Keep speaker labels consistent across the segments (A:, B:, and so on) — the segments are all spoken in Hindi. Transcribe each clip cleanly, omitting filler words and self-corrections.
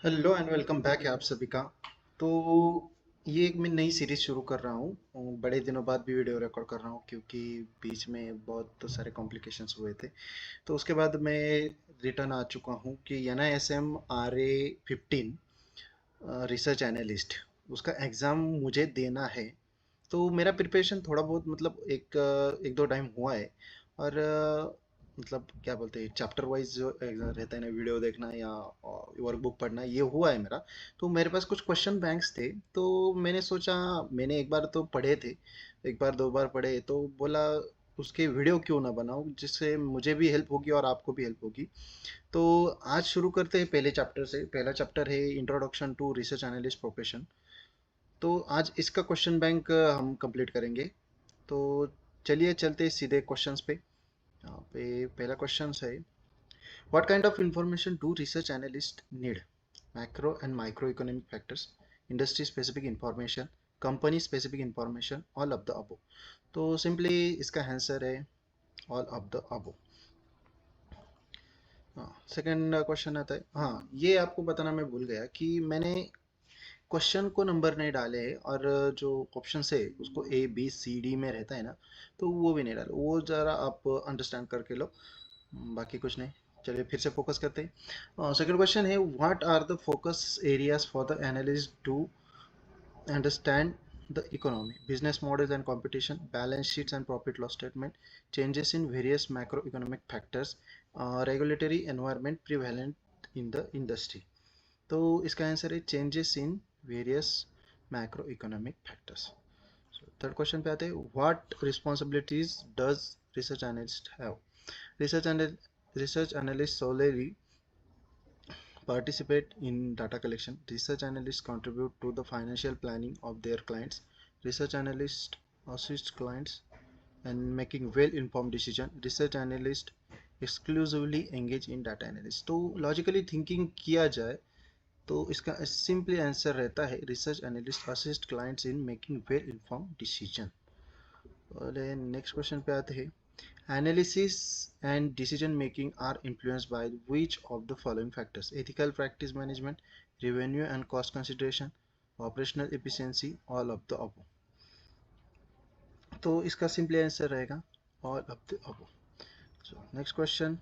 A: हेलो एंड वेलकम बैक है आप सभी का। तो ये एक मैं नई सीरीज शुरू कर रहा हूँ। बड़े दिनों बाद भी वीडियो रिकॉर्ड कर रहा हूँ क्योंकि बीच में बहुत सारे कॉम्प्लिकेशंस हुए थे। तो उसके बाद मैं रिटर्न आ चुका हूँ कि NISM RA15 रिसर्च एनालिस्ट उसका एग्ज़ाम मुझे देना है। तो मेरा प्रिपरेशन थोड़ा बहुत मतलब एक दो टाइम हुआ है। और मतलब क्या बोलते हैं चैप्टर वाइज जो रहता है ना, वीडियो देखना या वर्कबुक पढ़ना, ये हुआ है मेरा। तो मेरे पास कुछ क्वेश्चन बैंक्स थे। तो मैंने सोचा, मैंने एक बार तो पढ़े थे, एक बार दो बार पढ़े, तो बोला उसके वीडियो क्यों ना बनाऊं जिससे मुझे भी हेल्प होगी और आपको भी हेल्प होगी। तो आज शुरू करते हैं पहले चैप्टर से। पहला चैप्टर है introduction to research analyst profession. तो आज इसका क्वेश्चन बैंक हम कंप्लीट करेंगे। तो चलिए चलते हैं सीधे क्वेश्चंस पे। यहाँ पे पहला क्वेश्चन है, what kind of information do research analyst need? Macro and micro economic factors, industry specific information, company specific information, all of the above. तो सिंपली इसका आंसर है ऑल ऑफ द अबो। हाँ, सेकंड क्वेश्चन आता है। हाँ, ये आपको बताना मैं भूल गया कि मैंने क्वेश्चन को नंबर नहीं डाले हैं, और जो ऑप्शन है उसको A B C D में रहता है ना, तो वो भी नहीं डाले। वो ज़रा आप अंडरस्टैंड करके लो, बाकी कुछ नहीं। चलिए फिर से फोकस करते हैं। सेकंड क्वेश्चन है, what are the focus areas for the analyst to understand the economy, business models and competition, balance sheets and profit loss statement, changes in various macroeconomic factors, regulatory environment prevalent in the industry। तो इसका आंसर है changes in various macro economic factors. Third question पे आते हैं, what responsibilities does research analyst have? Research research analyst solely participate in data collection. Research analysts contribute to the financial planning of their clients. Research analysts assist clients in making well-informed decision. Research analysts exclusively engage in data analysis। तो लॉजिकली थिंकिंग किया जाए तो इसका सिंपली आंसर रहता है research analyst assist clients in making well informed decision. और नेक्स्ट क्वेश्चन पे आते हैं, analysis and decision making are influenced by which of the following factors? Ethical practice management, revenue and cost consideration, operational efficiency, all of the above। तो इसका सिंपली आंसर रहेगा all of the above। So next question,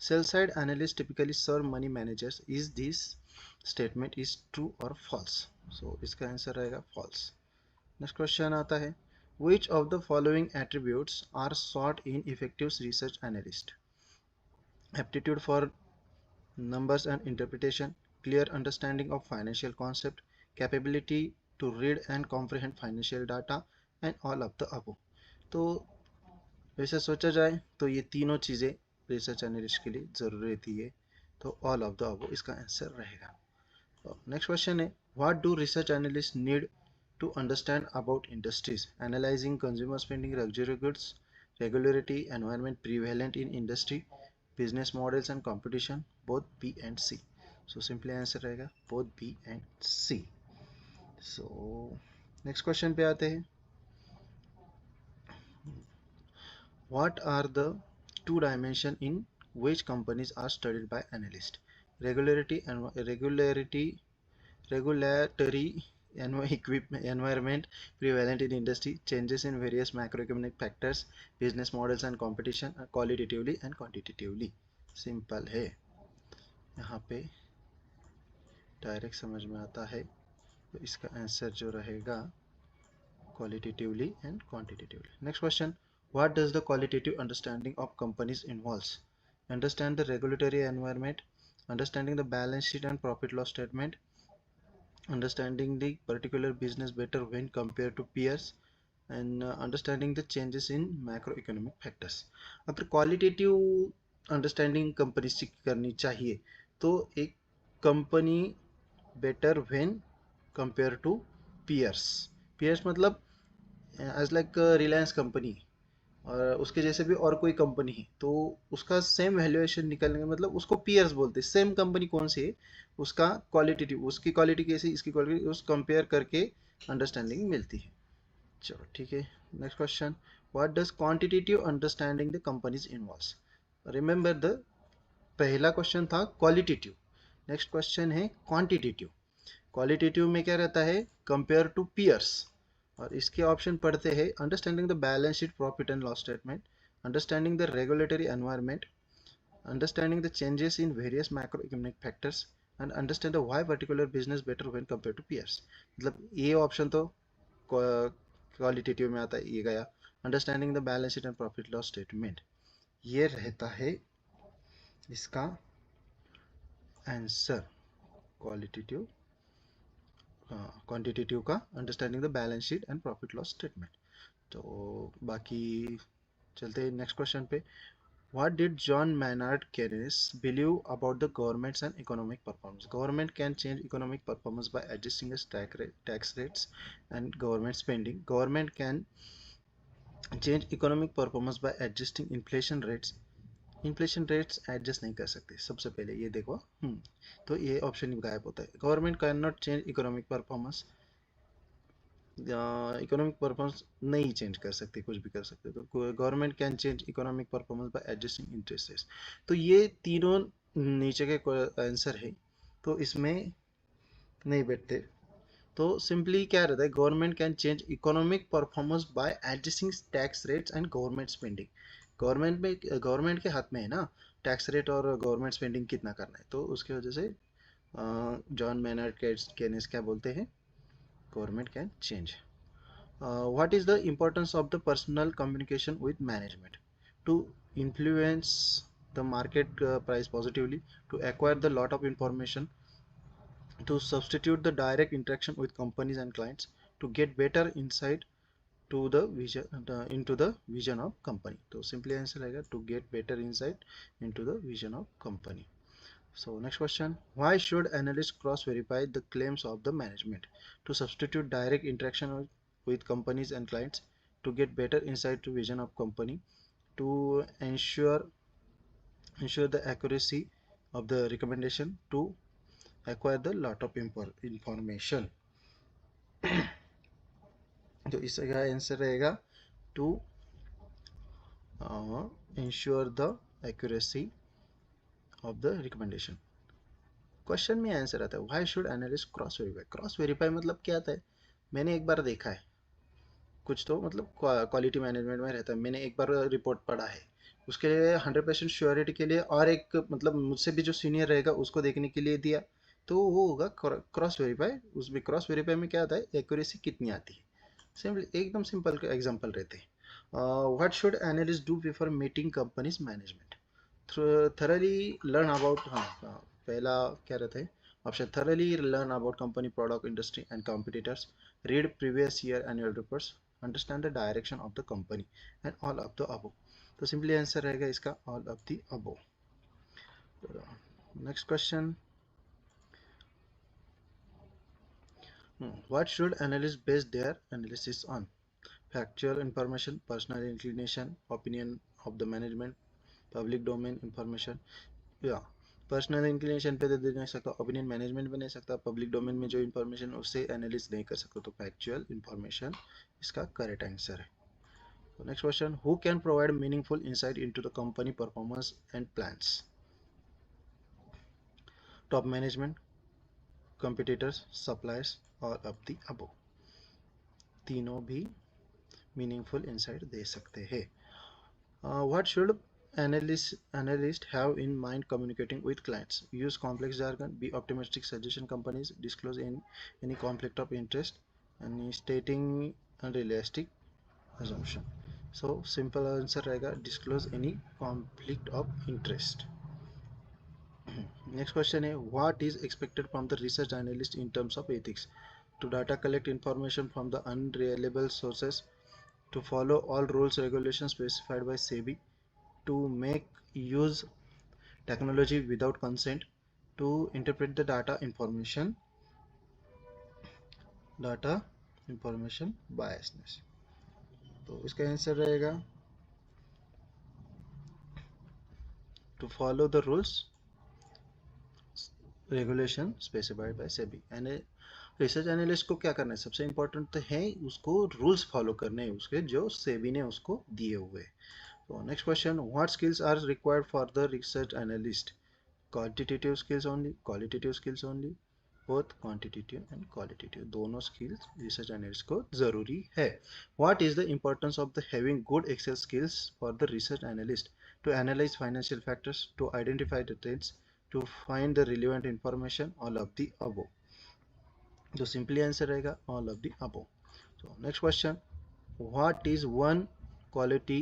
A: sell side analysts typically serve money managers, is this statement is true or false? So इसका आंसर रहेगा false। नेक्स्ट क्वेश्चन आता है, which of the following attributes are sought in effective research analyst? Aptitude for numbers and interpretation, clear understanding of financial concept, capability to read and comprehend financial data, and all of the above। तो वैसे सोचा जाए तो ये तीनों चीज़ें रिसर्च एनालिस्ट के लिए ज़रूरी रहती है। तो ऑल ऑफ द अबव इसका आंसर रहेगा। नेक्स्ट क्वेश्चन है, what do research analyst need to understand about industries? Analyzing consumer spending, luxury goods, regularity, environment prevalent in industry, business models and competition, both B and C। So simply answer रहेगा both B and C। So next question पे आते हैं, what are the two dimension in which companies are studied by analyst? Regularity and regulatory environment prevalent in industry, changes in various macroeconomic factors, business models and competition, qualitatively and quantitatively। Simple है, यहाँ पे डायरेक्ट समझ में आता है। तो इसका आंसर जो रहेगा qualitatively and quantitatively। Next question, what does the qualitative understanding of companies involves? Understand the regulatory environment, understanding the balance sheet and profit loss statement, understanding the particular business better when compared to peers, and understanding the changes in macroeconomic factors। अगर क्वालिटेटिव अंडरस्टैंडिंग कंपनी की करनी चाहिए तो एक company better when compare to peers. Peers मतलब एज लाइक रिलायंस कंपनी, और उसके जैसे भी और कोई कंपनी है तो उसका सेम वैल्यूएशन निकलने का मतलब उसको पीयर्स बोलते हैं। सेम कंपनी कौन सी है उसका क्वालिटेटिव, उसकी क्वालिटी कैसी, इसकी क्वालिटी, उस कंपेयर करके अंडरस्टैंडिंग मिलती है। चलो ठीक है। Next question, what does quantitative understanding the companies involves? Remember the पहला क्वेश्चन था क्वालिटेटिव, नेक्स्ट क्वेश्चन है क्वांटिटेटिव। क्वालिटेटिव में क्या रहता है, कंपेयर टू पियर्स। और इसके ऑप्शन पढ़ते हैं, understanding the balance sheet profit and loss statement, understanding the regulatory environment, understanding the changes in various macroeconomic factors and understand the why particular business better when compared to peers। मतलब ये ऑप्शन तो क्वालिटेटिव में आता है, ये गया। Understanding the balance sheet and profit loss statement, ये रहता है इसका आंसर। क्वालिटेटिव क्वांटिटेटिव का understanding the balance sheet and profit loss statement. तो बाकी चलते हैं नेक्स्ट क्वेश्चन पे। What did John Maynard Keynes believe about the governments and economic performance? Government can change economic performance by adjusting its tax rates and government spending. Government can change economic performance by adjusting inflation rates. Inflation rates adjust नहीं कर सकते, सबसे पहले ये देखो। तो ये ऑप्शन गायब होता है। Government can not change economic performance, economic performance नहीं चेंज कर सकते, कुछ भी कर सकते। तो government can change economic performance by adjusting interest rates. तो ये तीनों नीचे के आंसर है, तो इसमें नहीं बैठते। तो सिंपली क्या रहता है, government can change economic performance by adjusting tax rates and government spending. Government के हाथ में है ना टैक्स रेट और गवर्नमेंट स्पेंडिंग कितना करना है। तो उसकी वजह से जॉन मैनर्ड केनेस क्या बोलते हैं, government can change. What is the importance of the personal communication with management? To influence the market price positively, to acquire the lot of information, to substitute the direct interaction with companies and clients, to get better insight to the vision into the vision of company। तो simply answer रहेगा to get better insight into the vision of company। So next question, why should analysts cross verify the claims of the management? To substitute direct interaction with companies and clients, to get better insight to vision of company, to ensure the accuracy of the recommendation, to acquire the lot of information। तो इसका आंसर रहेगा to ensure the accuracy of the recommendation। Question में आंसर आता है why should analyst cross verify. Cross verify मतलब क्या आता है, मैंने एक बार देखा है कुछ, तो मतलब क्वालिटी मैनेजमेंट में रहता है, मैंने एक बार रिपोर्ट पढ़ा है, उसके लिए 100% श्योरिटी के लिए और एक मतलब मुझसे भी जो सीनियर रहेगा उसको देखने के लिए दिया, तो वो होगा क्रॉस वेरीफाई। उसमें क्रॉस वेरीफाई में क्या आता है, एक्यूरेसी कितनी आती है। सिंपल एकदम सिंपल एग्जांपल रहते हैं। What should analyst do before meeting companies management? Thoroughly learn about, हाँ पहला क्या रहता है option, thoroughly learn about company product industry and competitors, read previous year annual reports, understand the direction of the company and all of the above. तो सिंपली आंसर रहेगा इसका all of the above. Next question, what should analyst base their analysis on? Factual information, personal inclination, opinion of the management, public domain information. या पर्सनल इंक्लिनेशन पे दे नहीं सकता, ओपिनियन मैनेजमेंट पे नहीं सकता, पब्लिक डोमेन में जो इन्फॉर्मेशन उससे एनालिस्ट नहीं कर सकता, तो फैक्चुअल इंफॉर्मेशन इसका करेक्ट आंसर है। तो next question, who can provide meaningful insight into the company performance and plans? Top management, competitors, suppliers और अब द अबव। तीनों भी मीनिंगफुल इंसाइट दे सकते हैं। What should analysts have in mind communicating with clients? Use complex jargon, be optimistic, suggestion companies, disclose any conflict of interest, and stating unrealistic assumption। So simple answer रहेगा disclose any conflict of interest। Next question है, what is expected from the research analyst in terms of ethics? To data collect information from the unreliable sources, to follow all rules regulations specified by SEBI, to make use technology without consent, to interpret the data information biasness। तो इसका आंसर रहेगा to follow the rules regulation specified by SEBI। यानी रिसर्च एनालिस्ट को क्या करना है, सबसे इंपॉर्टेंट तो है उसको रूल्स फॉलो करने हैं उसके, जो सेबी ने उसको दिए हुए। तो next question, what skills are required for the research analyst? Quantitative skills only, qualitative skills only, both quantitative and qualitative, दोनों स्किल्स रिसर्च एनालिस्ट को जरूरी है. What is the importance of the having good Excel skills for the research analyst? To analyse financial factors, to identify the trends, to find the relevant information, all of the above. तो सिंपली आंसर रहेगा all of the above. So next question, what is one quality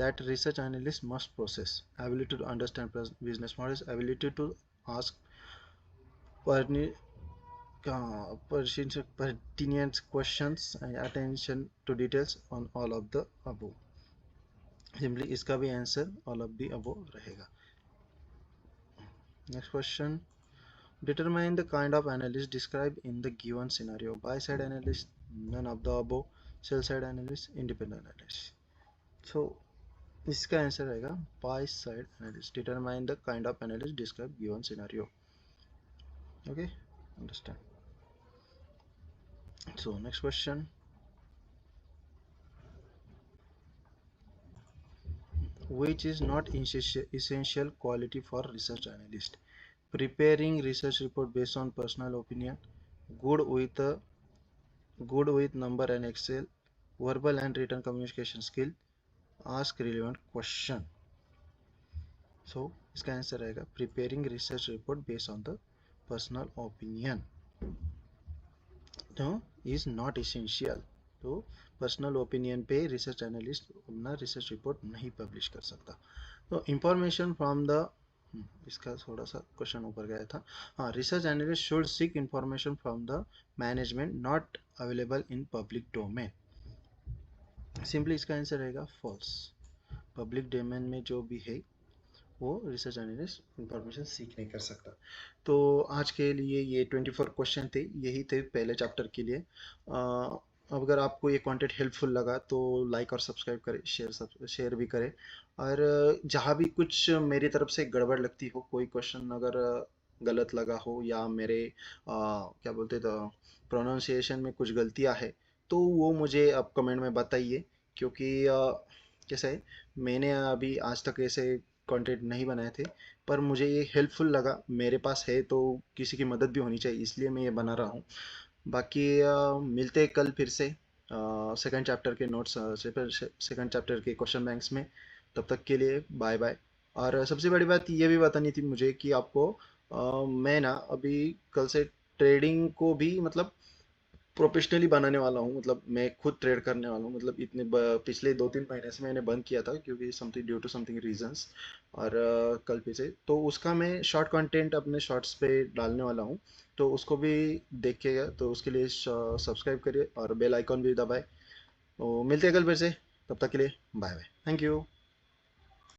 A: that research analyst must possess? Ability to understand business models, ability to ask pertinent questions, and attention to details on all of the above. Simply इसका भी answer all of the above रहेगा. Next question, determine the kind of analyst described in the given scenario. Buy side analyst, none of the above, sell side analyst, independent analyst. So इसका आंसर रहेगा buy side analyst. Determine the kind of analyst described given scenario. Okay, understand. So next question, which is not essential quality for research analyst? Preparing research report based on personal opinion, good with number and Excel, verbal and written communication skill, ask relevant question. So इसका आंसर रहेगा preparing research report based on the personal opinion. No, is not essential. तो पर्सनल ओपिनियन पे रिसर्च एनालिस्ट अपना रिसर्च रिपोर्ट नहीं पब्लिश कर सकता. तो इंफॉर्मेशन फ्रॉम द, इसका थोड़ा सा क्वेश्चन ऊपर गया था. हाँ, research analyst should seek information from the management not available in public domain. Simply इसका आंसर रहेगा फॉल्स. पब्लिक डोमेन में जो भी है वो रिसर्च एनालिस्ट इंफॉर्मेशन सीख नहीं कर सकता. तो आज के लिए ये 24 क्वेश्चन थे, यही थे पहले चैप्टर के लिए. अगर आपको ये कंटेंट हेल्पफुल लगा तो लाइक और सब्सक्राइब करें, शेयर भी करें. और जहाँ भी कुछ मेरी तरफ से गड़बड़ लगती हो, कोई क्वेश्चन अगर गलत लगा हो या मेरे क्या बोलते तो प्रोनाउंसिएशन में कुछ गलतियाँ है तो वो मुझे आप कमेंट में बताइए. क्योंकि कैसा है, मैंने अभी आज तक ऐसे कंटेंट नहीं बनाए थे, पर मुझे ये हेल्पफुल लगा. मेरे पास है तो किसी की मदद भी होनी चाहिए, इसलिए मैं ये बना रहा हूँ. बाकी मिलते हैं कल फिर से सेकंड चैप्टर के नोट्स, सेकंड चैप्टर के क्वेश्चन बैंक्स में. तब तक के लिए बाय बाय. और सबसे बड़ी बात ये भी बतानी थी मुझे कि आपको मैं ना अभी कल से ट्रेडिंग को भी मतलब प्रोफेशनली बनाने वाला हूँ. मतलब मैं खुद ट्रेड करने वाला हूँ. मतलब पिछले 2-3 महीने से मैंने बंद किया था क्योंकि something due to something reasons. और कल फिर से तो उसका मैं शॉर्ट कंटेंट अपने शॉर्ट्स पे डालने वाला हूँ. तो उसको भी देखिएगा. तो उसके लिए सब्सक्राइब करिए और बेल आइकॉन भी दबाए. तो मिलते हैं कल फिर से. तब तक के लिए बाय बाय. Thank you.